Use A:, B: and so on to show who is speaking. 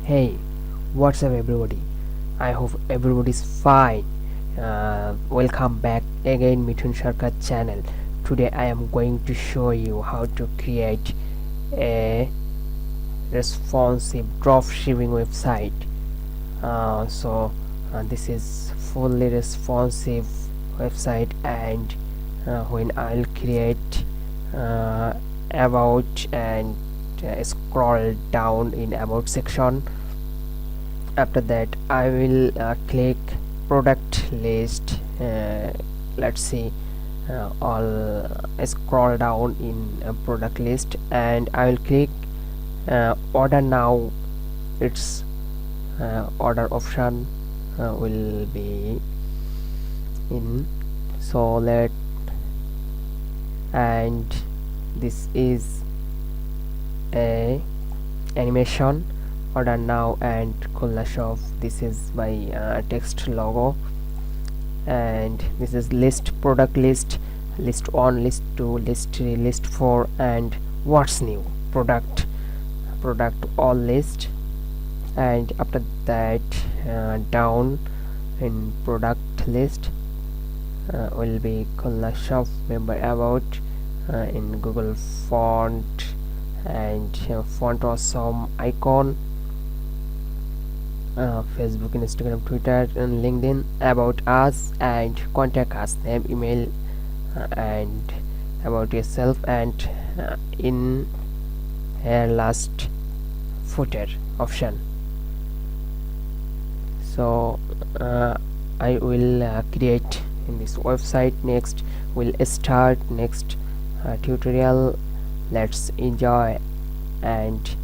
A: Hey, what's up everybody? I hope everybody's fine. Welcome back again Mithun Sarker channel. Today I am going to show you how to create a responsive dropshipping website. This is fully responsive website, and when I'll create about and scroll down in about section. After that I will click product list. Let's see, I'll scroll down in a product list and I will click order now. Its order option will be in, so let, and this is a animation order now and Kulna shop. This is my text logo, and this is list, product list, list 1, list 2, list 3, list 4, and what's new, product all list. And after that down in product list will be Kulna shop, member about, in Google font, and font awesome icon, Facebook, Instagram, Twitter, and LinkedIn, about us, and contact us, name, email, and about yourself, and in here last footer option. So I will create in this website. Next we'll start next tutorial. Let's enjoy and